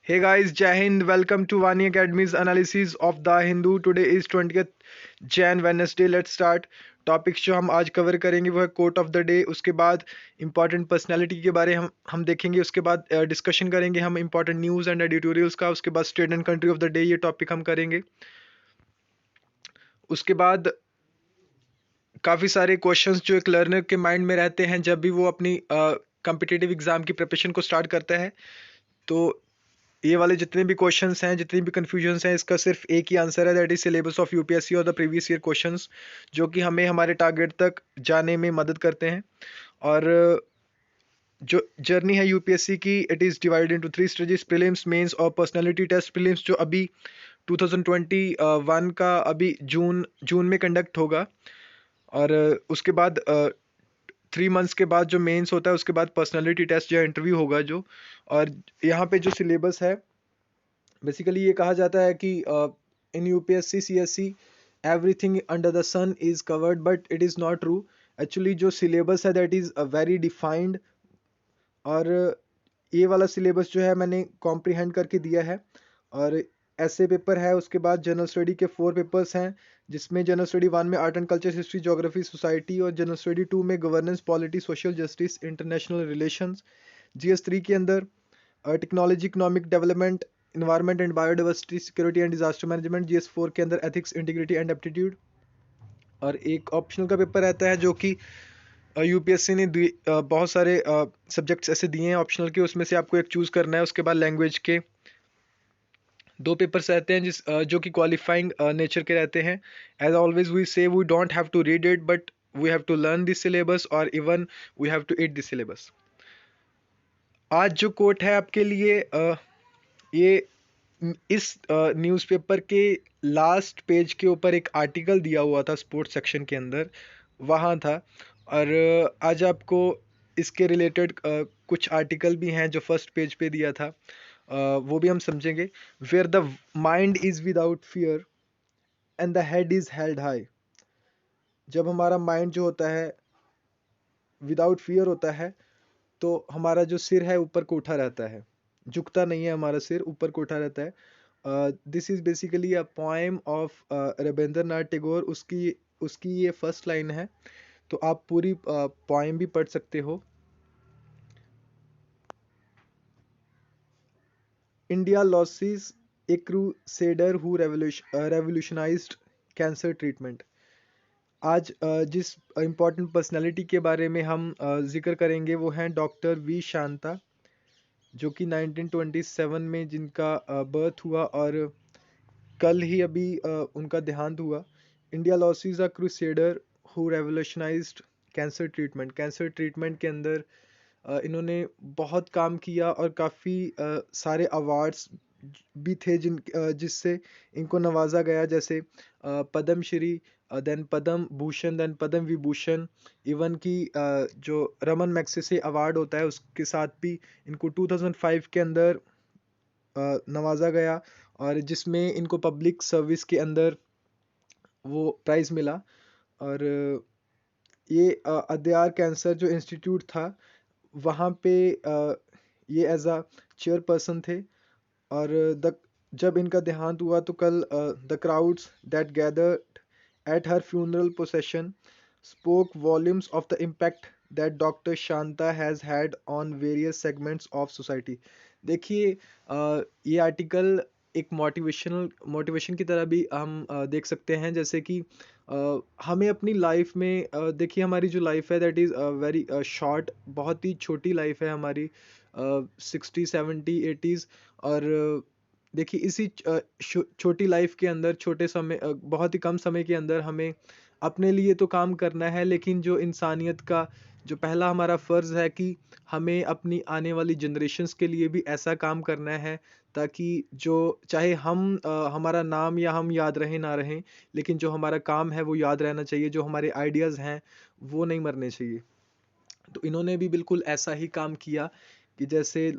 Hey guys, Jai Hind. Welcome to Vani Academy's analysis of The Hindu. Today is 20th Jan Wednesday. Let's start. Topics जो हम आज cover करेंगे वो है coat of the day, उसके बाद important personality के बारे हम देखेंगे, उसके बाद डिस्कशन करेंगे हम इंपॉर्टेंट न्यूज़ एंड एडिटोरियल्स का, उसके बाद state and country of the day ये टॉपिक हम करेंगे। उसके बाद काफ़ी सारे क्वेश्चंस जो एक लर्नर के माइंड में रहते हैं जब भी वो अपनी कम्पिटिटिव एग्जाम की प्रिपरेशन को स्टार्ट करता है। तो ये वाले जितने भी क्वेश्चंस हैं, जितनी भी कंफ्यूजन्स हैं, इसका सिर्फ एक ही आंसर है, that is syllabus of UPSC और द प्रीवियस ईयर क्वेश्चंस, जो कि हमें हमारे टारगेट तक जाने में मदद करते हैं। और जो जर्नी है यूपीएससी की, it is divided into 3 stages: prelims, mains और पर्सनालिटी टेस्ट। प्रीलिम्स जो अभी 2021 का अभी जून जून में कंडक्ट होगा, और उसके बाद 3 मंथ्स के बाद जो मेंस होता है, उसके बाद पर्सनालिटी टेस्ट या इंटरव्यू होगा जो। और यहाँ पे जो सिलेबस है, बेसिकली ये कहा जाता है कि in UPSC CSE everything under the sun is covered, but it is not true. Actually जो सिलेबस है दैट इज़ वेरी डिफाइंड, और ये वाला सिलेबस जो है मैंने कॉम्प्रिहेंड करके दिया है। और ऐसे पेपर है, उसके बाद जनरल स्टडी के 4 पेपर्स हैं, जिसमें जनरल स्टडी 1 में art and culture, history, geography, society, और जनरल स्टडी 2 में governance, polity, social justice, international relations. GS 3 के अंदर technology, economic development, environment and biodiversity, security and disaster management. GS 4 के अंदर एथिक्स, इंटीग्रिटी एंड एप्टीट्यूड। और एक optional का paper रहता है जो कि यूपीएससी ने बहुत सारे सब्जेक्ट्स ऐसे दिए हैं ऑप्शनल के, उसमें से आपको एक चूज करना है। उसके बाद लैंग्वेज के 2 पेपर्स रहते हैं जो कि क्वालिफाइंग नेचर के रहते हैं। As always we say we don't have to read it, but we have to learn this syllabus, और even we have to eat this syllabus. आज जो कोट है आपके लिए, ये इस न्यूज़पेपर के लास्ट पेज के ऊपर एक आर्टिकल दिया हुआ था स्पोर्ट्स सेक्शन के अंदर, वहाँ था। और आज आपको इसके रिलेटेड कुछ आर्टिकल भी हैं जो फर्स्ट पेज पे दिया था, वो भी हम समझेंगे। Where the mind is without fear and the head is held high. जब हमारा माइंड जो होता है विदाउट फियर होता है, तो हमारा जो सिर है ऊपर को उठा रहता है, झुकता नहीं है, हमारा सिर ऊपर को उठा रहता है। This is basically a poem of Rabindranath Tagore. उसकी उसकी ये फर्स्ट लाइन है, तो आप पूरी पोएम भी पढ़ सकते हो। India loses a crusader who revolutionised cancer treatment. आज जिस इम्पोर्टेंट पर्सनालिटी के बारे में हम जिक्र करेंगे वो हैं डॉक्टर वी शांता, जो कि 1927 में जिनका बर्थ हुआ, और कल ही अभी उनका देहांत हुआ। India loses a crusader who revolutionised cancer treatment के अंदर इन्होंने बहुत काम किया, और काफ़ी सारे अवार्ड्स भी थे जिससे इनको नवाजा गया, जैसे Padma Shri, then Padma Bhushan, then Padma Vibhushan. Even की जो रमन मैग्सेसे अवार्ड होता है उसके साथ भी इनको 2005 के अंदर नवाजा गया, और जिसमें इनको पब्लिक सर्विस के अंदर वो प्राइज़ मिला। और ये अदयार कैंसर जो इंस्टीट्यूट था, वहाँ पे ये एज अ चेयरपर्सन थे। और द जब इनका देहांत हुआ तो कल the crowds that gathered at her funeral procession spoke volumes of the impact that doctor Shanta has had on various segments of society. देखिए, ये आर्टिकल एक मोटिवेशन की तरह भी हम देख सकते हैं, जैसे कि हमें अपनी लाइफ में देखिए, हमारी जो लाइफ है दैट इज़ वेरी शॉर्ट, बहुत ही छोटी लाइफ है हमारी, 60 70 80s। और देखिए, इसी छोटी लाइफ के अंदर छोटे समय बहुत ही कम समय के अंदर हमें अपने लिए तो काम करना है, लेकिन जो इंसानियत का जो पहला हमारा फ़र्ज़ है कि हमें अपनी आने वाली जनरेशन्स के लिए भी ऐसा काम करना है, ताकि जो चाहे हमारा नाम या हम याद रहें ना रहें, लेकिन जो हमारा काम है वो याद रहना चाहिए, जो हमारे आइडियाज़ हैं वो नहीं मरने चाहिए। तो इन्होंने भी बिल्कुल ऐसा ही काम किया, कि जैसे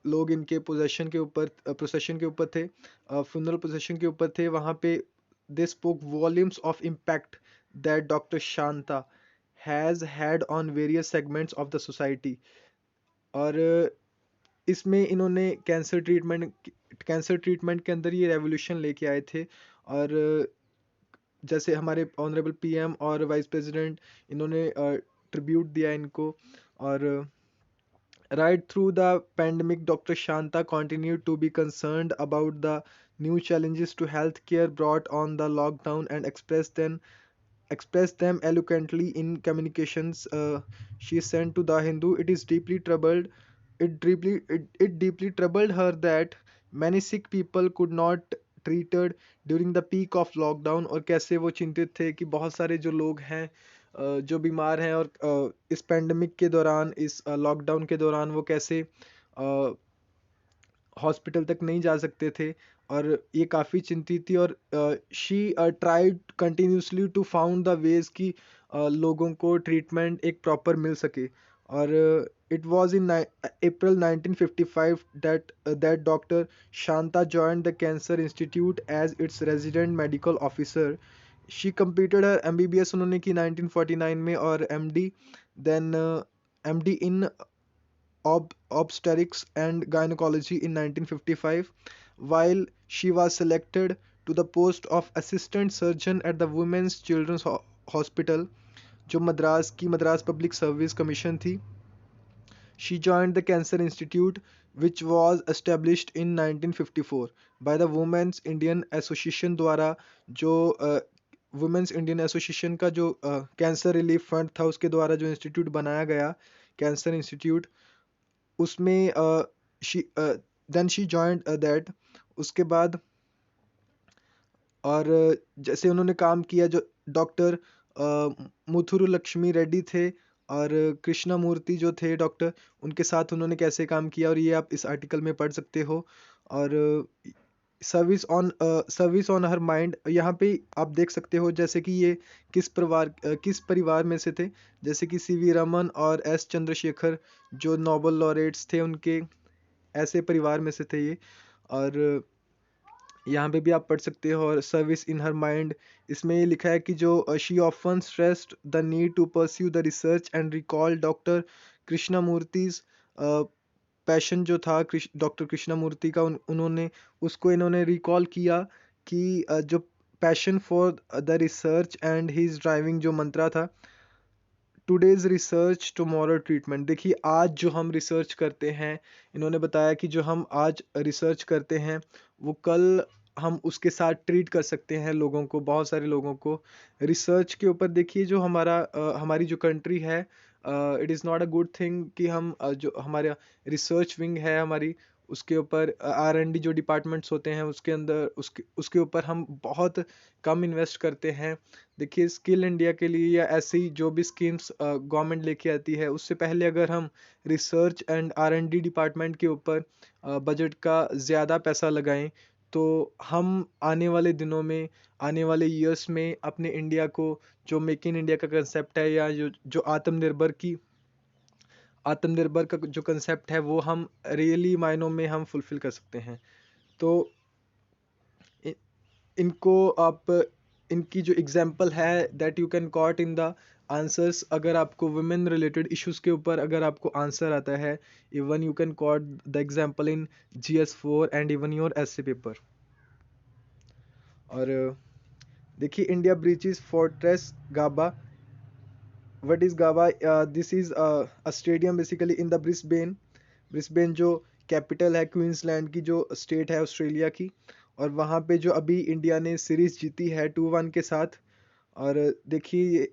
लोग इनके प्रोसेशन के ऊपर थे, फ्यूनरल प्रोसेशन के ऊपर थे, वहाँ पे they spoke volumes of impact that doctor Shanta has had on various segments of the society. और इसमें इन्होंने कैंसर ट्रीटमेंट के अंदर ये रेवोल्यूशन लेके आए थे। और जैसे हमारे ऑनरेबल पीएम और वाइस प्रेसिडेंट, इन्होंने ट्रिब्यूट दिया इनको। और right through the pandemic, Dr. Shanta continued to be concerned about the new challenges to healthcare brought on the lockdown and expressed them eloquently in communications she sent to the Hindu. It is deeply troubled. It deeply troubled her that many sick people could not treated during the peak of lockdown। और कैसे वो चिंतित थे कि बहुत सारे जो लोग हैं जो बीमार हैं, और इस पेंडेमिक के दौरान, इस लॉकडाउन के दौरान वो कैसे हॉस्पिटल तक नहीं जा सकते थे। और ये काफ़ी चिंतित थी। और she tried continuously to found the ways कि लोगों को ट्रीटमेंट एक प्रॉपर मिल सके। और it was in April 1955 that doctor Shanta joined the cancer institute as its resident medical officer. She completed her MBBS उन्होंने की 1949 में, और MD then MD in obstetrics and gynecology in 1955, while she was selected to the post of assistant surgeon at the Women's Children's Hospital, जो Madras public service commission थी। She joined the Cancer Institute, which was established in 1954 by the Women's Indian Association द्वारा, जो women's Indian association का जो cancer relief fund था उसके द्वारा जो इंस्टीट्यूट बनाया गया, कैंसर इंस्टीट्यूट, उसमें देन शी जॉइंड दैट। उसके बाद और जैसे उन्होंने काम किया, जो डॉक्टर मुथुरु लक्ष्मी रेड्डी थे और कृष्णा मूर्ति जो थे डॉक्टर, उनके साथ उन्होंने कैसे काम किया, और ये आप इस आर्टिकल में पढ़ सकते हो। और सर्विस ऑन हर माइंड, यहाँ पे आप देख सकते हो जैसे कि ये किस परिवार में से थे। जैसे कि सीवी रमन और एस चंद्रशेखर जो नोबेल लॉरेट्स थे, उनके ऐसे परिवार में से थे ये। और यहाँ पे भी आप पढ़ सकते हो। और सर्विस इन हर माइंड, इसमें ये लिखा है कि जो she often stressed the need to pursue the research and recall doctor Krishna Murthy's passion जो था डॉक्टर कृष्णा मूर्ति का, उन्होंने उसको इन्होंने रिकॉल किया कि जो passion for the research and his driving जो मंत्रा था, टुडेज रिसर्च टुमारो ट्रीटमेंट। देखिए आज जो हम रिसर्च करते हैं, इन्होंने बताया कि जो हम आज रिसर्च करते हैं वो कल हम उसके साथ ट्रीट कर सकते हैं लोगों को, बहुत सारे लोगों को। रिसर्च के ऊपर देखिए, जो हमारी जो कंट्री है, it is not a good thing कि हम जो हमारा रिसर्च विंग है हमारी, उसके ऊपर R&D जो डिपार्टमेंट्स होते हैं उसके अंदर उसके ऊपर हम बहुत कम इन्वेस्ट करते हैं। देखिए स्किल इंडिया के लिए या ऐसी जो भी स्कीम्स गवर्नमेंट लेके आती है, उससे पहले अगर हम रिसर्च एंड R&D डिपार्टमेंट के ऊपर बजट का ज़्यादा पैसा लगाएं, तो हम आने वाले दिनों में, आने वाले ईयर्स में अपने इंडिया को, जो मेक इन इंडिया का कंसेप्ट है, या जो आत्मनिर्भर का जो कंसेप्ट है, वो हम रियली मायनों में हम फुलफिल कर सकते हैं। तो इनको आप, इनकी जो एग्जांपल है that you can caught in the answers, अगर आपको वुमेन रिलेटेड इश्यूज के ऊपर अगर आपको आंसर आता है, even you can quote the example in GS4 and even your essay paper. और देखिए India breaches fortress Gabba. What is Gabba? This is a stadium basically in the Brisbane जो capital है क्वींसलैंड की, जो state है Australia की। और वहाँ पे जो अभी इंडिया ने सीरीज जीती है 2-1 के साथ। और देखिए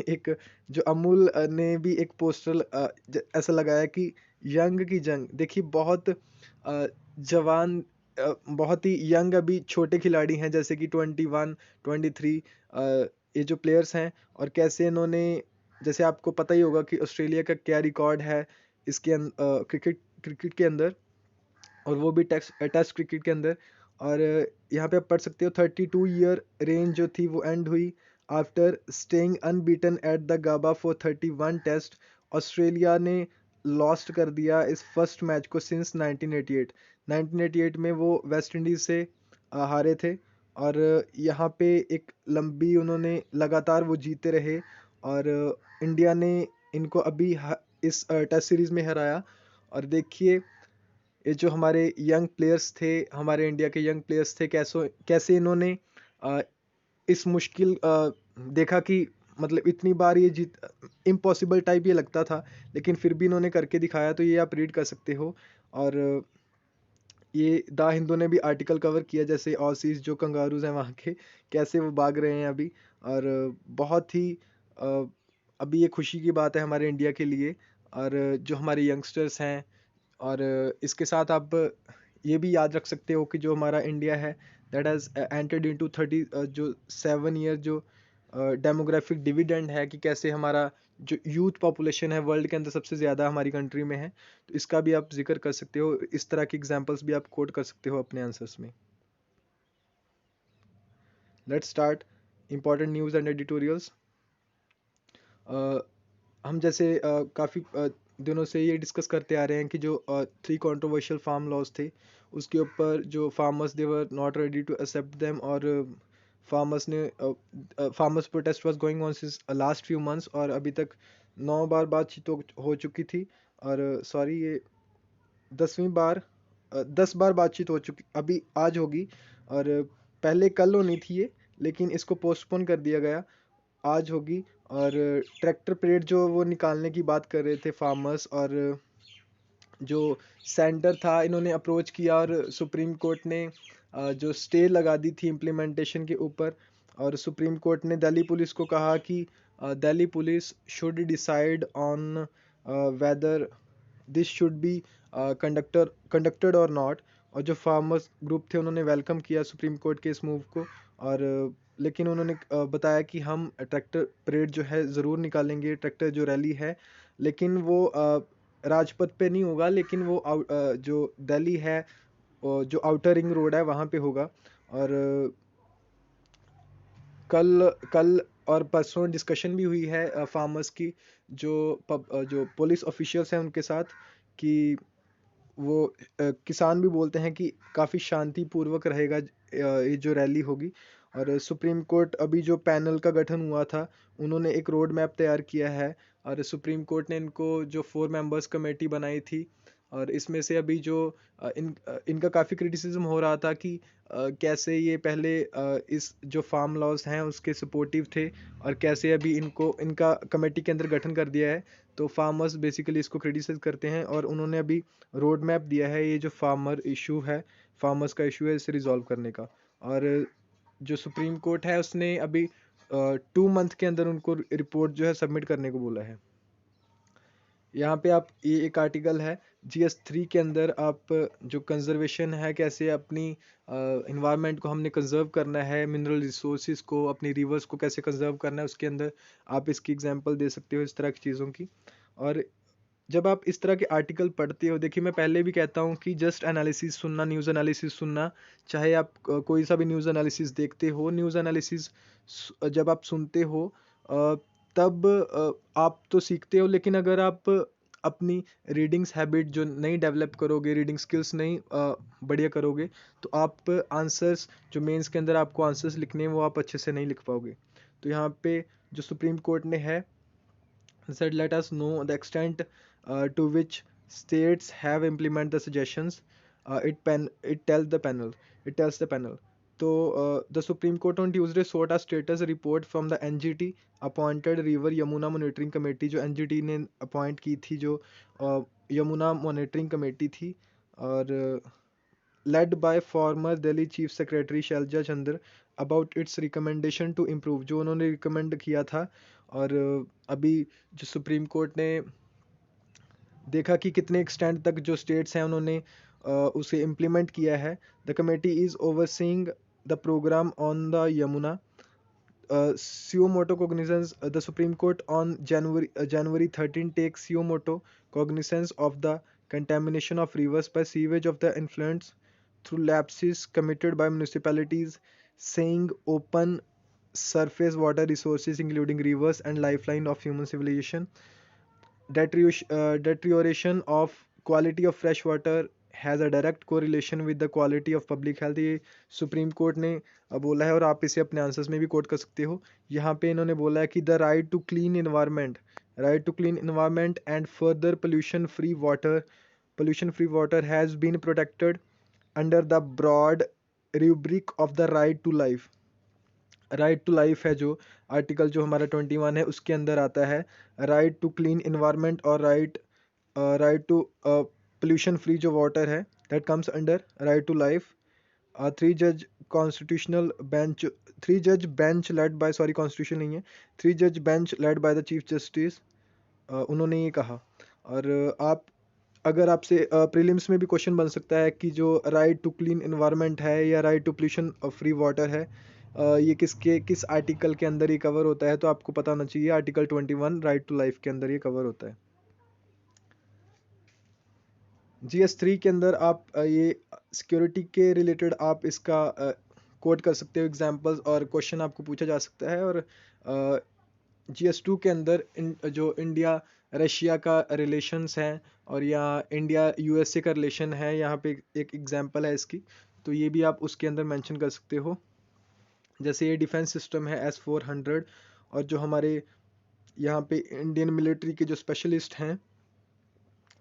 एक जो अमूल ने भी एक पोस्टर ऐसा लगाया कि यंग की जंग। देखिए बहुत जवान, बहुत ही यंग अभी छोटे खिलाड़ी हैं, जैसे कि 21, 23 ये जो प्लेयर्स हैं। और कैसे इन्होंने, जैसे आपको पता ही होगा कि ऑस्ट्रेलिया का क्या रिकॉर्ड है इसके क्रिकेट के अंदर, और वो भी टेस्ट क्रिकेट के अंदर। और यहाँ पे आप पढ़ सकते हो 32 ईयर रेंज जो थी वो एंड हुई after staying unbeaten at the Gabba for 31 test. Australia ने लॉस्ट कर दिया इस फर्स्ट मैच को सिंस 1988 में वो वेस्ट इंडीज़ से हारे थे। और यहाँ पे एक लंबी उन्होंने लगातार वो जीते रहे, और इंडिया ने इनको अभी इस टेस्ट सीरीज़ में हराया। और देखिए ये जो हमारे यंग प्लेयर्स थे, हमारे इंडिया के यंग प्लेयर्स थे, कैसे इन्होंने इस मुश्किल देखा कि मतलब इतनी बार ये जीत इम्पॉसिबल टाइप ये लगता था, लेकिन फिर भी इन्होंने करके दिखाया। तो ये आप रीड कर सकते हो। और ये द हिंदू ने भी आर्टिकल कवर किया, जैसे ऑसीज जो कंगारूज हैं वहाँ के, कैसे वो भाग रहे हैं अभी। और बहुत ही अ, अभी ये खुशी की बात है हमारे इंडिया के लिए, और जो हमारे यंगस्टर्स हैं। और इसके साथ आप ये भी याद रख सकते हो कि जो हमारा इंडिया है, दैट हैज़ एंटर्ड इनटू 30 जो 7 ईयर जो डेमोग्राफिक डिविडेंड है, कि कैसे हमारा जो यूथ पॉपुलेशन है वर्ल्ड के अंदर सबसे ज़्यादा हमारी कंट्री में है। तो इसका भी आप जिक्र कर सकते हो, इस तरह की एग्जांपल्स भी आप कोट कर सकते हो अपने आंसर्स में। Let's start important news and editorials. हम जैसे काफ़ी दिनों से ये डिस्कस करते आ रहे हैं कि जो 3 कंट्रोवर्शियल फार्म लॉज थे, उसके ऊपर जो farmers they were not ready to accept them. और farmers protest was going on since last few months, और अभी तक 9 बार बातचीत हो चुकी थी। और सॉरी, ये 10वीं बार 10 बार बातचीत हो चुकी, अभी आज होगी। और पहले कल होनी थी ये, लेकिन इसको पोस्टपोन कर दिया गया, आज होगी। और ट्रैक्टर परेड जो वो निकालने की बात कर रहे थे फार्मर्स, और जो सेंटर था इन्होंने अप्रोच किया, और सुप्रीम कोर्ट ने जो स्टे लगा दी थी इम्प्लीमेंटेशन के ऊपर। और सुप्रीम कोर्ट ने दिल्ली पुलिस को कहा कि Delhi police should decide on whether this should be conducted और नॉट। और जो फार्मर्स ग्रुप थे उन्होंने वेलकम किया सुप्रीम कोर्ट के इस मूव को। और लेकिन उन्होंने बताया कि हम ट्रैक्टर परेड जो है ज़रूर निकालेंगे, ट्रैक्टर जो रैली है, लेकिन वो राजपथ पे नहीं होगा, लेकिन वो जो दिल्ली है, जो आउटर रिंग रोड है वहाँ पे होगा। और कल कल और परसों डिस्कशन भी हुई है फार्मर्स की, जो पुलिस ऑफिशियल्स हैं उनके साथ, कि वो किसान भी बोलते हैं कि काफ़ी शांतिपूर्वक रहेगा ये जो रैली होगी। और सुप्रीम कोर्ट अभी जो पैनल का गठन हुआ था, उन्होंने एक रोड मैप तैयार किया है। और सुप्रीम कोर्ट ने इनको जो 4 मेंबर्स कमेटी बनाई थी, और इसमें से अभी जो इनका काफ़ी क्रिटिसिज्म हो रहा था कि कैसे ये पहले इस जो फार्म लॉज हैं उसके सपोर्टिव थे, और कैसे अभी इनको इनका कमेटी के अंदर गठन कर दिया है। तो फार्मर्स बेसिकली इसको क्रिटिसाइज करते हैं, और उन्होंने अभी रोड मैप दिया है, ये जो फार्मर्स का इशू है, इसे रिजॉल्व करने का। और जो सुप्रीम कोर्ट है उसने अभी 2 मंथ के अंदर उनको रिपोर्ट जो है सबमिट करने को बोला है। यहाँ पे आप, ये एक आर्टिकल है GS3 के अंदर, आप जो कंजर्वेशन है, कैसे अपनी इन्वायरमेंट को हमने कंजर्व करना है, मिनरल रिसोर्सेज को, अपनी रिवर्स को कैसे कंजर्व करना है, उसके अंदर आप इसकी एग्जांपल दे सकते हो इस तरह की चीज़ों की। और जब आप इस तरह के आर्टिकल पढ़ते हो, देखिए मैं पहले भी कहता हूँ कि जस्ट एनालिसिस सुनना, न्यूज़ एनालिसिस सुनना, चाहे आप कोई सा भी न्यूज़ एनालिसिस देखते हो, न्यूज़ एनालिसिस जब आप सुनते हो तब आप तो सीखते हो, लेकिन अगर आप अपनी रीडिंग्स हैबिट जो नहीं डेवलप करोगे, रीडिंग स्किल्स नहीं बढ़िया करोगे, तो आप आंसर्स जो मेंस के अंदर आपको आंसर्स लिखने हैं वो आप अच्छे से नहीं लिख पाओगे। तो यहाँ पे जो सुप्रीम कोर्ट ने है said, let us know the extent to which states have implemented the suggestions. It tells the panel. So the Supreme Court on Tuesday sought a status report from the NGT appointed River Yamuna Monitoring Committee, जो NGT ने appoint की थी, जो Yamuna monitoring committee थी, और led by former Delhi Chief Secretary Selja Chandra, about its recommendation to improve, जो उन्होंने recommend किया था। और अभी जो सुप्रीम कोर्ट ने देखा कि कितने एक्सटेंड तक जो स्टेट्स हैं उन्होंने उसे इम्प्लीमेंट किया है। The committee is overseeing the programme on the Yamuna suo moto cognizance. The Supreme Court on January 13 takes suo moto cognizance of the contamination of rivers by sewage of the influents through lapses committed by municipalities, saying open surface water resources including rivers and lifeline of human civilization. Deterioration of quality of fresh water has a direct correlation with the quality of public health. ये supreme court ने बोला है, और आप इसे अपने answers में भी कोट कर सकते हो। यहाँ पे इन्होंने बोला है कि the right to clean environment and further pollution free water pollution free water has been protected under the broad rubric of the right to life. Right to life है जो आर्टिकल जो हमारा 21 है उसके अंदर आता है, राइट टू क्लीन इन्वायरमेंट और राइट टू पोल्यूशन फ्री जो वाटर है, that comes under right to life. Three जज कॉन्स्टिट्यूशनल बेंच थ्री जज bench led by, sorry constitution नहीं है, थ्री जज bench led by the chief justice, उन्होंने ये कहा. और आप अगर आपसे प्रीलिम्स में भी क्वेश्चन बन सकता है कि जो राइट टू क्लीन इन्वायरमेंट है या right to pollution free water है, ये किस आर्टिकल के अंदर ये कवर होता है, तो आपको पता होना चाहिए आर्टिकल 21 राइट टू लाइफ के अंदर ये कवर होता है. GS3 के अंदर आप ये सिक्योरिटी के रिलेटेड आप इसका कोट कर सकते हो एग्जांपल्स, और क्वेश्चन आपको पूछा जा सकता है. और GS2 के अंदर जो इंडिया रशिया का रिलेशंस हैं और या इंडिया USA का रिलेशन है, यहाँ पे एक एग्जांपल है इसकी, तो ये भी आप उसके अंदर मेंशन कर सकते हो. जैसे ये डिफेंस सिस्टम है S-400, और जो हमारे यहाँ पे इंडियन मिलिट्री के जो स्पेशलिस्ट हैं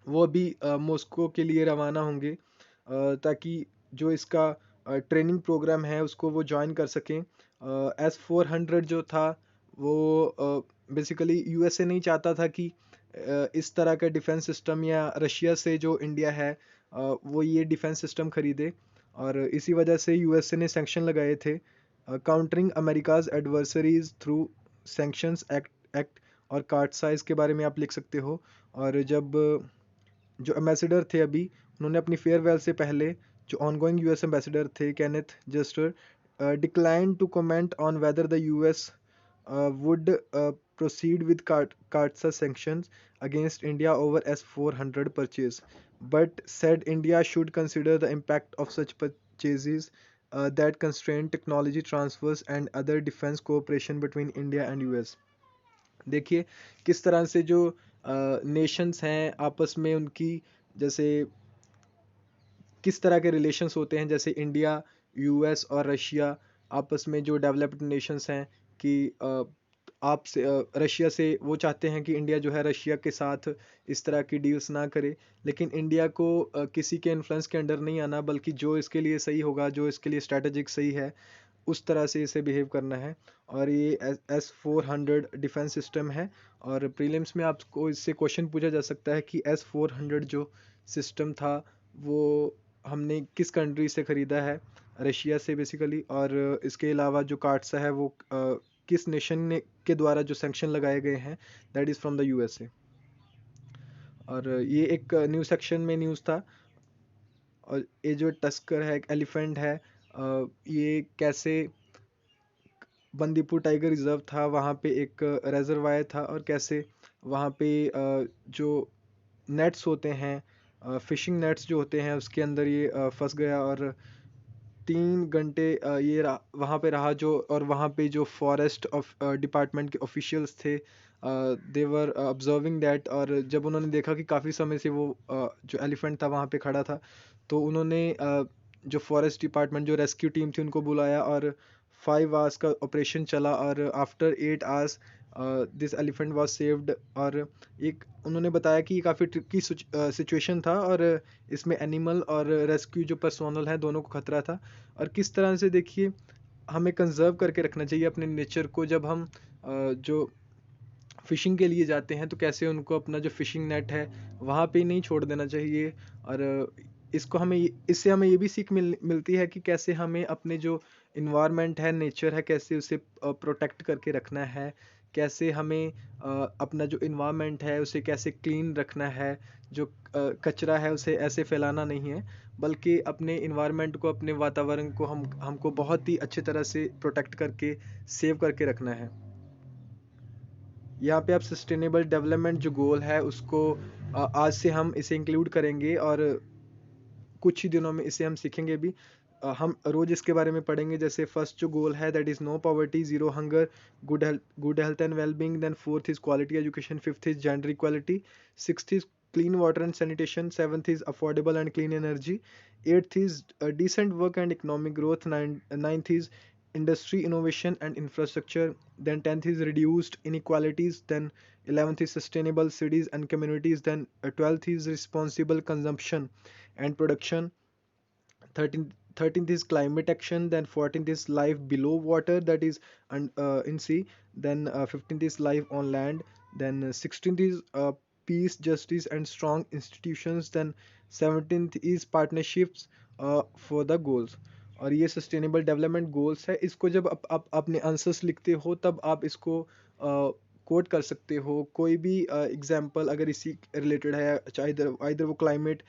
वो भी मॉस्को के लिए रवाना होंगे, ताकि जो इसका ट्रेनिंग प्रोग्राम है उसको वो ज्वाइन कर सकें. S-400 जो था वो बेसिकली USA नहीं चाहता था कि इस तरह का डिफेंस सिस्टम या रशिया से जो इंडिया है वो ये डिफेंस सिस्टम खरीदे, और इसी वजह से USA ने सैंक्शन लगाए थे, countering America's adversaries through sanctions act और कार्ड साइज के बारे में आप लिख सकते हो. और जब जो एम्बेसडर थे अभी, उन्होंने अपनी फेयरवेल से पहले जो ऑनगोइंग US एम्बेसडर थे Kenneth Juster decline to comment on whether the US would proceed with CAATSA sanctions against India over S-400 purchase, but said India should consider the impact of such purchases that constrain technology transfers and other defense cooperation between India and US. देखिए किस तरह से जो Nations हैं आपस में उनकी जैसे किस तरह के रिलेशंस होते हैं, जैसे इंडिया US और रशिया आपस में जो डेवलप्ड नेशंस हैं कि आपसे रशिया से वो चाहते हैं कि इंडिया जो है रशिया के साथ इस तरह की डील्स ना करे, लेकिन इंडिया को किसी के इन्फ्लुएंस के अंडर नहीं आना, बल्कि जो इसके लिए सही होगा, जो इसके लिए स्ट्रैटेजिक सही है, उस तरह से इसे बिहेव करना है. और ये S-400 डिफेंस सिस्टम है, और प्रीलिम्स में आपको इससे क्वेश्चन पूछा जा सकता है कि S-400 जो सिस्टम था वो हमने किस कंट्री से ख़रीदा है, रशिया से बेसिकली, और इसके अलावा जो कार्ड्सा है वो किस नेशन ने के द्वारा जो सैंक्शन लगाए गए हैं, that is from the USA. और ये एक न्यूज़ सेक्शन में न्यूज़ था. और ये जो टस्कर है, एक एलिफेंट है, ये कैसे बंदीपुर टाइगर रिजर्व था, वहाँ पे एक रेजरवायर था, और कैसे वहाँ पे जो नेट्स होते हैं, फिशिंग नेट्स जो होते हैं, उसके अंदर ये फंस गया, और 3 घंटे ये वहाँ पे रहा जो, और वहाँ पे जो फॉरेस्ट डिपार्टमेंट के ऑफिशियल्स थे, दे वर ऑब्जर्विंग दैट, और जब उन्होंने देखा कि काफ़ी समय से वो जो एलिफेंट था वहाँ पे खड़ा था, तो उन्होंने जो फॉरेस्ट डिपार्टमेंट जो रेस्क्यू टीम थी उनको बुलाया, और 5 आवर्स का ऑपरेशन चला, और after 8 hours this elephant was saved. और एक उन्होंने बताया कि ये काफ़ी ट्रिकी सिचुएशन था, और इसमें एनिमल और रेस्क्यू जो पर्सोनल है दोनों को खतरा था. और किस तरह से देखिए हमें कंजर्व करके रखना चाहिए अपने नेचर को, जब हम जो फ़िशिंग के लिए जाते हैं तो कैसे उनको अपना जो फ़िशिंग नेट है वहाँ पे ही नहीं छोड़ देना चाहिए. और इससे हमें ये भी सीख मिलती है कि कैसे हमें अपने जो इन्वायरमेंट है, नेचर है, कैसे उसे प्रोटेक्ट करके रखना है, कैसे हमें अपना जो इन्वायरमेंट है उसे कैसे क्लीन रखना है, जो कचरा है उसे ऐसे फैलाना नहीं है, बल्कि अपने इन्वायरमेंट को, अपने वातावरण को हमको बहुत ही अच्छी तरह से प्रोटेक्ट करके सेव करके रखना है. यहाँ पे आप सस्टेनेबल डेवलपमेंट जो गोल है उसको आज से हम इसे इंक्लूड करेंगे, और कुछ ही दिनों में इसे हम सीखेंगे भी. हम रोज इसके बारे में पढ़ेंगे. जैसे फर्स्ट जो गोल है that is no poverty, zero hunger, good health and wellbeing, then fourth is quality education, fifth is gender equality, sixth is clean water and sanitation, seventh is affordable and clean energy, eighth is decent work and economic growth, ninth is industry, innovation and infrastructure. Then 10th is reduced inequalities. Then 11th is sustainable cities and communities. Then 12th is responsible consumption and production. 13th is climate action. Then 14th is life below water, that is in sea. Then 15th is life on land. Then 16th is peace, justice and strong institutions. Then 17th is partnerships for the goals. और ये sustainable development goals है। इसको जब आप अपने answers लिखते हो तब आप इसको कोट कर सकते हो। कोई भी एग्जांपल अगर इसी रिलेटेड है, चाहे इधर वो क्लाइमेट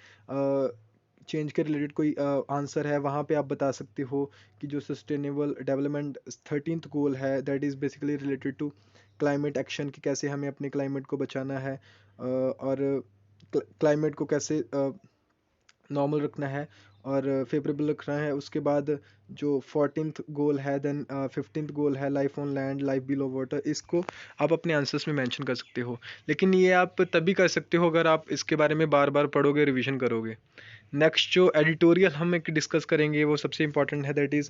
चेंज के रिलेटेड कोई आंसर है, वहाँ पे आप बता सकते हो कि जो सस्टेनेबल डेवलपमेंट 13th गोल है that is basically related to climate action, कि कैसे हमें अपने क्लाइमेट को बचाना है और क्लाइमेट को कैसे नॉर्मल रखना है और फेवरेबल रखना है। उसके बाद जो 14th गोल है, देन 15th गोल है life on land, life below water. इसको आप अपने आंसर्स में मेंशन कर सकते हो, लेकिन ये आप तभी कर सकते हो अगर आप इसके बारे में बार बार पढ़ोगे, रिवीजन करोगे। नेक्स्ट जो एडिटोरियल हम एक डिस्कस करेंगे वो सबसे इंपॉर्टेंट है, that is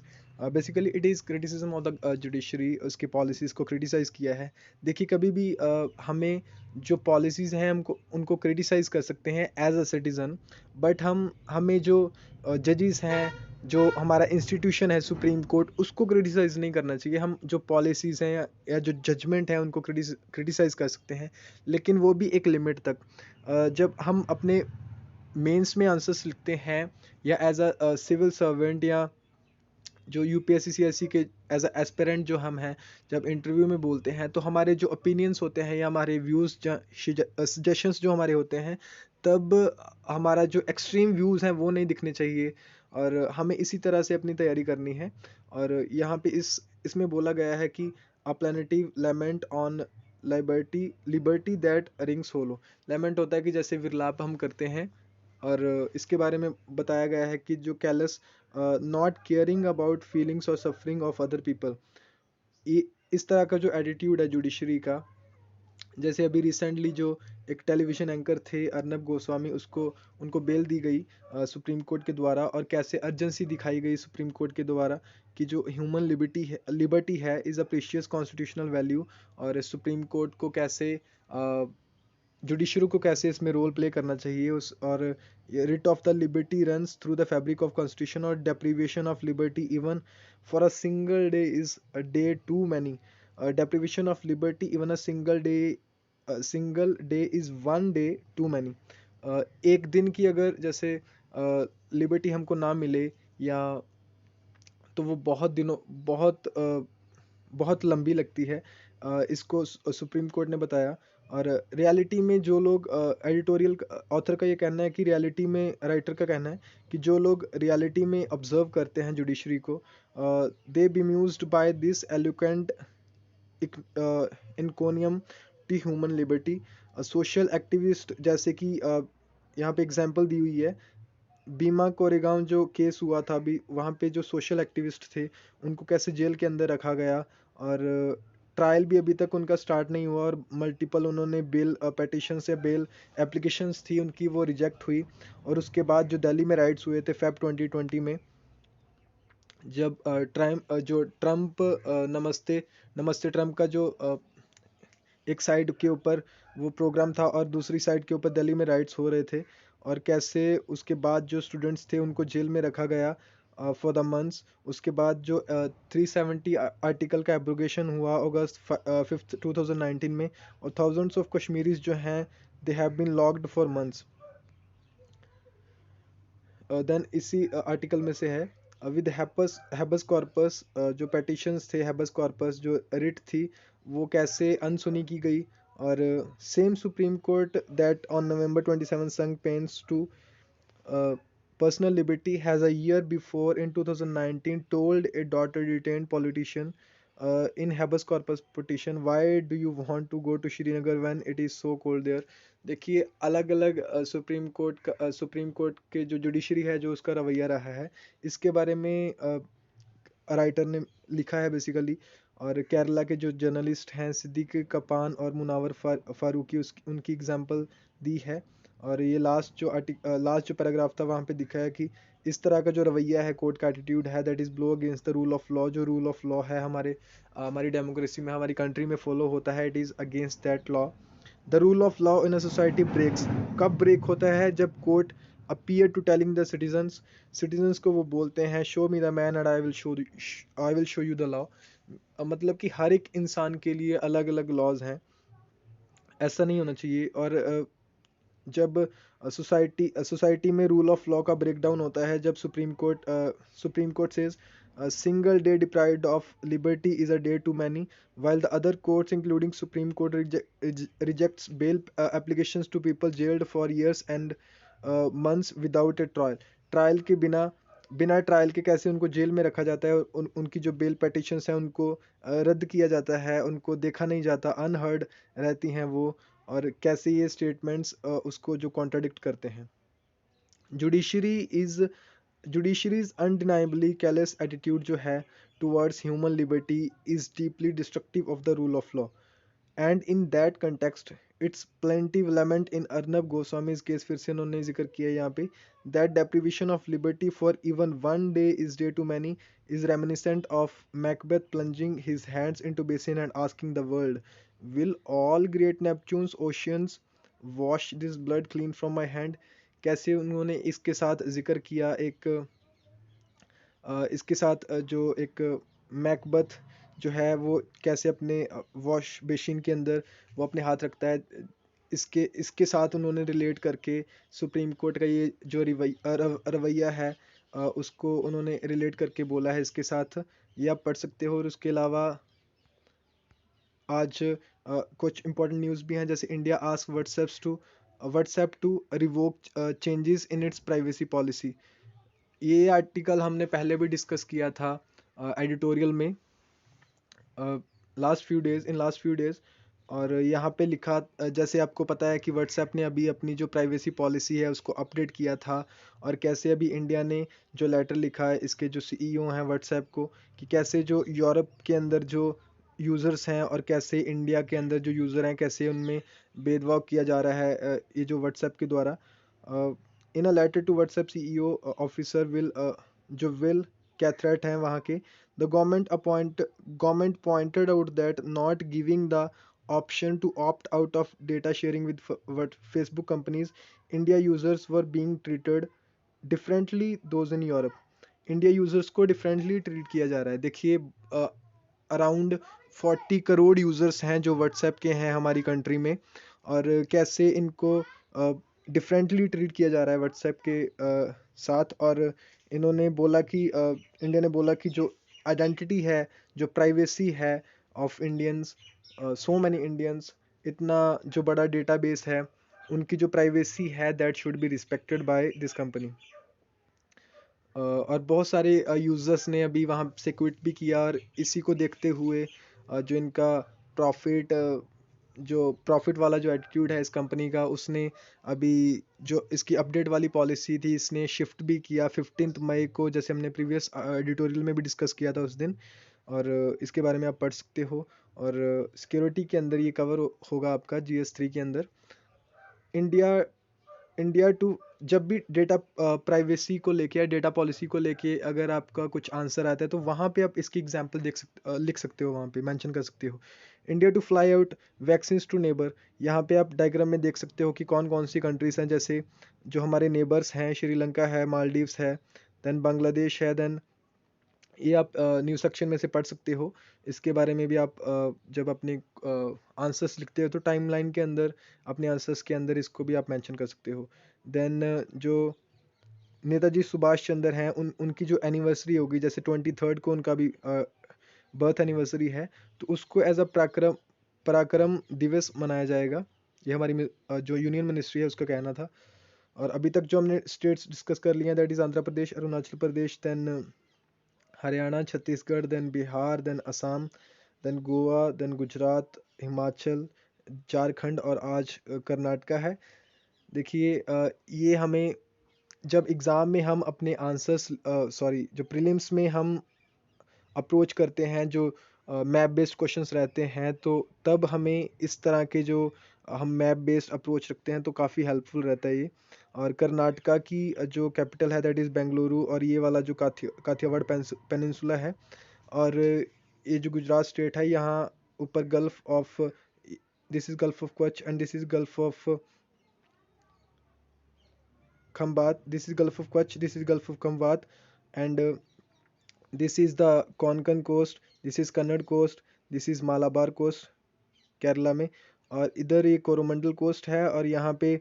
basically it is criticism of the judiciary. उसकी पॉलिसीज़ को क्रिटिसाइज़ किया है। देखिए कभी भी हमें जो पॉलिसीज़ हैं हमको उनको क्रिटिसाइज़ कर सकते हैं एज अ सिटीज़न, बट हमें जो जजेस हैं, जो हमारा इंस्टीट्यूशन है सुप्रीम कोर्ट, उसको क्रिटिसाइज़ नहीं करना चाहिए। हम जो पॉलिसीज़ हैं या जो जजमेंट है उनको क्रिटिसाइज़ कर सकते हैं, लेकिन वो भी एक लिमिट तक। जब हम अपने मेंस में आंसर्स लिखते हैं या एज अ सिविल सर्वेंट या जो यूपीएससी सीएससी के एज अ एस्पिरेंट जो हम हैं, जब इंटरव्यू में बोलते हैं तो हमारे जो ओपिनियंस होते हैं या हमारे व्यूज़ सजेशंस जो हमारे होते हैं, तब हमारा जो एक्सट्रीम व्यूज़ हैं वो नहीं दिखने चाहिए और हमें इसी तरह से अपनी तैयारी करनी है। और यहाँ पे इसमें बोला गया है कि a plaintive lament on liberty that rings hollow. Lament होता है कि जैसे विरलाप हम करते हैं, और इसके बारे में बताया गया है कि जो callus not caring about feelings और सफरिंग ऑफ अदर पीपल, ये इस तरह का जो एटीट्यूड है जुडिशरी का। जैसे अभी रिसेंटली जो एक टेलीविज़न एंकर थे अर्नब गोस्वामी, उसको उनको बेल दी गई सुप्रीम कोर्ट के द्वारा, और कैसे अर्जेंसी दिखाई गई सुप्रीम कोर्ट के द्वारा कि जो ह्यूमन लिबर्टी है is a precious constitutional value. और सुप्रीम कोर्ट को कैसे जुडिशरी को कैसे इसमें रोल प्ले करना चाहिए उस, और writ of the liberty runs through the fabric of constitution, और deprivation of liberty even for a single day is a day too many. Deprivation of liberty even single day is one day too many. एक दिन की अगर जैसे liberty हमको ना मिले या, तो वो बहुत दिनों बहुत लंबी लगती है। इसको सुप्रीम कोर्ट ने बताया। और रियलिटी में जो लोग एडिटोरियल ऑथर का ये कहना है कि रियलिटी में राइटर का कहना है कि जो लोग रियलिटी में ऑब्जर्व करते हैं जुडिशरी को, they bemused by this eloquent encomium to human liberty. Social activist जैसे कि यहाँ पे एग्जांपल दी हुई है, बीमा कोरेगांव जो केस हुआ था अभी, वहाँ पे जो सोशल एक्टिविस्ट थे उनको कैसे जेल के अंदर रखा गया, और ट्रायल भी अभी तक उनका स्टार्ट नहीं हुआ, और मल्टीपल उन्होंने बेल पेटिशंस या बेल एप्लीकेशंस थी उनकी, वो रिजेक्ट हुई। और उसके बाद जो दिल्ली में राइट्स हुए थे फेब 2020 में, जब जो ट्रम्प नमस्ते नमस्ते ट्रम्प का जो एक साइड के ऊपर वो प्रोग्राम था और दूसरी साइड के ऊपर दिल्ली में राइट्स हो रहे थे, और कैसे उसके बाद जो स्टूडेंट्स थे उनको जेल में रखा गया फॉर द मंथ्स। उसके बाद जो 370 आर्टिकल का एब्रोगेशन हुआ अगस्त 5 2019 में, और थाउजेंड्स ऑफ कश्मीरीज जो हैं they have been locked for months. Then इसी आर्टिकल में से है विद हैबस कॉर्पस, जो पेटिशंस थे हैबस कॉर्पस जो रिट थी वो कैसे अनसुनी की गई। और same supreme court that on November 27 sang paeans to personal liberty has a year before in 2019 told a daughter detained politician in habeas corpus petition, why do you want to go to Srinagar when it is so cold there। देखिए अलग अलग supreme court के जो judiciary है जो उसका रवैया रहा है, इसके बारे में राइटर ने लिखा है बेसिकली। और केरला के जो जर्नलिस्ट हैं सिद्दीक कपान और मुनावर फारूकी, उनकी एग्जांपल दी है। और ये लास्ट जो पैराग्राफ था वहाँ पे दिखा है कि इस तरह का जो रवैया है, कोर्ट का एटीट्यूड है, that is blow against the rule of law. जो रूल ऑफ लॉ है हमारी डेमोक्रेसी में, हमारी कंट्री में फॉलो होता है, it is against that law. The rule of law in a society breaks, कब ब्रेक होता है? जब court appear to telling the citizens को वो बोलते हैं show me the man and I will show you the law. मतलब कि हर एक इंसान के लिए अलग अलग लॉज हैं, ऐसा नहीं होना चाहिए। और जब सोसाइटी में रूल ऑफ लॉ का ब्रेकडाउन होता है, जब supreme court says single day deprived of liberty is a day too many, while the other courts including Supreme Court rejects bail applications to people jailed for years and months without a trial के बिना trial के कैसे उनको jail में रखा जाता है, और उनकी जो बेल पेटिशंस हैं उनको रद्द किया जाता है, उनको देखा नहीं जाता, अनहर्ड रहती हैं वो, और कैसे ये स्टेटमेंट्स उसको जो कॉन्ट्राडिक्ट करते हैं। Judiciary is judiciary's undeniably callous attitude जो है towards human liberty is deeply destructive of the rule of law, and in that context its plaintive lament in Arnab Goswami's case, फिर से उन्होंने जिक्र किया यहाँ पे, that deprivation of liberty for even one day is day too many is reminiscent of Macbeth plunging his hands into basin and asking the world, will all great Neptune's oceans wash this blood clean from my hand। कैसे उन्होंने इसके साथ जिक्र किया इसके साथ जो एक मैकबथ जो है वो कैसे अपने वॉश बेसिन के अंदर वो अपने हाथ रखता है, इसके साथ उन्होंने रिलेट करके सुप्रीम कोर्ट का ये जो रवैया है उसको उन्होंने रिलेट करके बोला है इसके साथ। ये आप पढ़ सकते हो। और उसके अलावा आज कुछ इंपॉर्टेंट न्यूज़ भी हैं, जैसे India ask WhatsApp to revoke changes in its privacy policy. ये आर्टिकल हमने पहले भी डिस्कस किया था एडिटोरियल में लास्ट फ्यू डेज। और यहाँ पे लिखा जैसे आपको पता है कि व्हाट्सएप ने अभी अपनी जो प्राइवेसी पॉलिसी है उसको अपडेट किया था, और कैसे अभी इंडिया ने जो लेटर लिखा है इसके जो सीईओ हैं व्हाट्सएप को, कि कैसे जो यूरोप के अंदर जो यूज़र्स हैं और कैसे इंडिया के अंदर जो यूज़र हैं कैसे उनमें भेदभाव किया जा रहा है ये जो व्हाट्सएप के द्वारा। In a letter to WhatsApp CEO officer Will Cathcart हैं वहाँ के, the government pointed out that not giving the option to opt out of data sharing with Facebook companies, India users were being treated differently those in Europe। India users को differently treat किया जा रहा है। देखिए around 40 crore users हैं जो WhatsApp के हैं हमारी कंट्री में, और कैसे इनको डिफरेंटली ट्रीट किया जा रहा है व्हाट्सएप के साथ। और इन्होंने बोला कि इंडिया ने बोला कि जो आइडेंटिटी है, जो प्राइवेसी है of Indians, so many Indians, इतना जो बड़ा डेटाबेस है, उनकी जो प्राइवेसी है that should be respected by this company. और बहुत सारे यूज़र्स ने अभी वहाँ से क्विट भी किया, और इसी को देखते हुए जो इनका प्रॉफिट वाला जो एटीट्यूड है इस कंपनी का, उसने अभी जो इसकी अपडेट वाली पॉलिसी थी इसने शिफ्ट भी किया 15 मई को, जैसे हमने प्रीवियस एडिटोरियल में भी डिस्कस किया था उस दिन। और इसके बारे में आप पढ़ सकते हो, और सिक्योरिटी के अंदर ये कवर होगा आपका GS3 के अंदर। इंडिया टू जब भी डेटा प्राइवेसी को लेके या डेटा पॉलिसी को लेके अगर आपका कुछ आंसर आता है तो वहाँ पे आप इसकी एग्जांपल लिख सकते हो, वहाँ पे मेंशन कर सकते हो। India to fly out vaccines to neighbour, यहाँ पे आप डायग्राम में देख सकते हो कि कौन कौन सी कंट्रीज हैं, जैसे जो हमारे नेबर्स हैं, श्रीलंका है, मालदीव्स है, देन बांग्लादेश है, देन ये आप न्यूज़ सेक्शन में से पढ़ सकते हो। इसके बारे में भी आप जब अपने आंसर्स लिखते हो तो टाइमलाइन के अंदर अपने आंसर्स के अंदर इसको भी आप मेंशन कर सकते हो। देन जो नेताजी सुभाष चंद्र हैं उनकी जो एनिवर्सरी होगी, जैसे 23 को उनका भी बर्थ एनिवर्सरी है, तो उसको एज अ पराक्रम दिवस मनाया जाएगा। ये हमारी जो यूनियन मिनिस्ट्री है उसका कहना था। और अभी तक जो हमने स्टेट्स डिस्कस कर लिए हैं, that is Andhra Pradesh, Arunachal Pradesh, then Haryana, Chhattisgarh, then Bihar, then Assam, then Goa, then Gujarat, Himachal, Jharkhand, और आज कर्नाटका है। देखिए ये हमें जब एग्ज़ाम में हम अपने आंसर्स जो प्रीलिम्स में हम अप्रोच करते हैं, जो मैप बेस्ड क्वेश्चंस रहते हैं, तो तब हमें इस तरह के जो हम मैप बेस्ड अप्रोच रखते हैं तो काफ़ी हेल्पफुल रहता है ये। और कर्नाटका की जो कैपिटल है दैट इज़ बेंगलुरु, और ये वाला जो काथियावाड़ पेनिनसुला है। और ये जो गुजरात स्टेट है, यहाँ ऊपर gulf of, this is gulf of Kutch and this is gulf of Khambhat, this is gulf of Kutch, this is gulf of Khambhat, and this is the Konkan coast, this is Kannada coast, this is Malabar coast Kerala में, और इधर ये Coromandel coast है, और यहाँ पे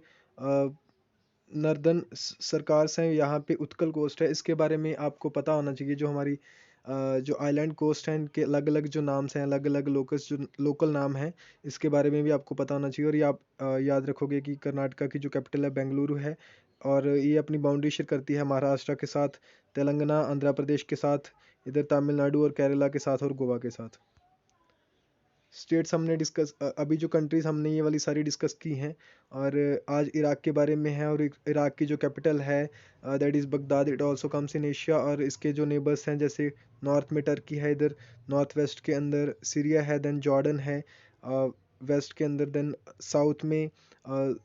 northern सरकार हैं, यहाँ पे उत्कल कोस्ट है। इसके बारे में आपको पता होना चाहिए, जो हमारी जो आइलैंड कोस्ट हैं इनके अलग अलग जो नाम्स हैं, अलग अलग लोकल नाम हैं, इसके बारे में भी आपको पता होना चाहिए। और ये आप याद रखोगे कि कर्नाटका की जो कैपिटल है बेंगलुरु है, और ये अपनी बाउंड्री शेयर करती है महाराष्ट्र के साथ, तेलंगाना, आंध्र प्रदेश के साथ, इधर तमिलनाडु और केरला के साथ, और गोवा के साथ। स्टेट्स हमने डिस्कस, अभी जो कंट्रीज हमने ये वाली सारी डिस्कस की हैं। और आज इराक के बारे में है, और इराक की जो कैपिटल है that is Baghdad, it also comes in Asia. और इसके जो नेबर्स हैं, जैसे नॉर्थ में टर्की है, इधर नॉर्थ वेस्ट के अंदर सीरिया है, देन जॉर्डन है, वेस्ट के अंदर, देन साउथ में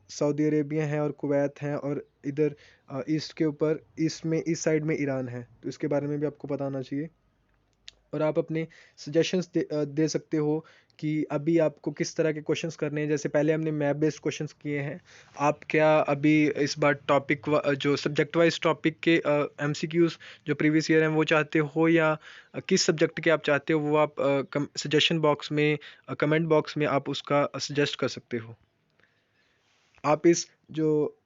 सऊदी अरेबिया है और कुवैत है, और इधर ईस्ट के ऊपर, ईस्ट में इस साइड में ईरान है। तो इसके बारे में भी आपको पता होना चाहिए। और आप अपने सजेशंस दे सकते हो कि अभी आपको किस तरह के क्वेश्चंस करने हैं। जैसे पहले हमने मैप बेस्ड क्वेश्चंस किए हैं, आप क्या अभी इस बार टॉपिक जो सब्जेक्ट वाइज टॉपिक के एमसीक्यूज जो प्रीवियस ईयर हैं वो चाहते हो, या किस सब्जेक्ट के आप चाहते हो, वो आप सजेशन बॉक्स में, कमेंट बॉक्स में आप उसका सजेस्ट कर सकते हो। आप इस जो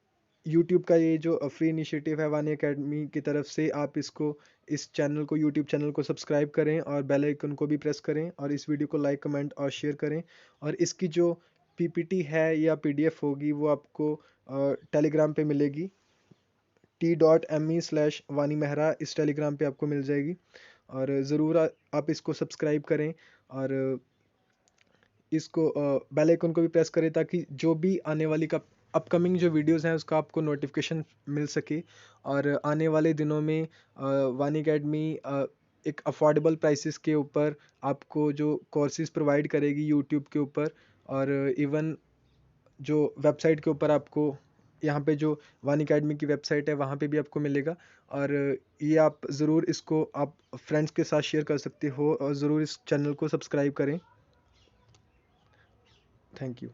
यूट्यूब का ये जो फ्री इनिशिएटिव है वानी एकेडमी की तरफ से, आप इसको, इस चैनल को, यूट्यूब चैनल को सब्सक्राइब करें, और बेल आइकन को भी प्रेस करें, और इस वीडियो को लाइक, कमेंट और शेयर करें। और इसकी जो पीपीटी है या पीडीएफ होगी, वो आपको टेलीग्राम पे मिलेगी, t.me/वानी मेहरा, इस टेलीग्राम पे आपको मिल जाएगी। और ज़रूर आप इसको सब्सक्राइब करें, और इसको बेल आइकन को भी प्रेस करें, ताकि जो भी आने वाली का अपकमिंग जो वीडियोस हैं उसका आपको नोटिफिकेशन मिल सके। और आने वाले दिनों में वानी एकेडमी एक अफोर्डेबल प्राइसेस के ऊपर आपको जो कोर्सेज प्रोवाइड करेगी यूट्यूब के ऊपर, और इवन जो वेबसाइट के ऊपर आपको, यहाँ पे जो वानी एकेडमी की वेबसाइट है वहाँ पे भी आपको मिलेगा। और ये आप ज़रूर इसको आप फ्रेंड्स के साथ शेयर कर सकते हो, और ज़रूर इस चैनल को सब्सक्राइब करें। Thank you.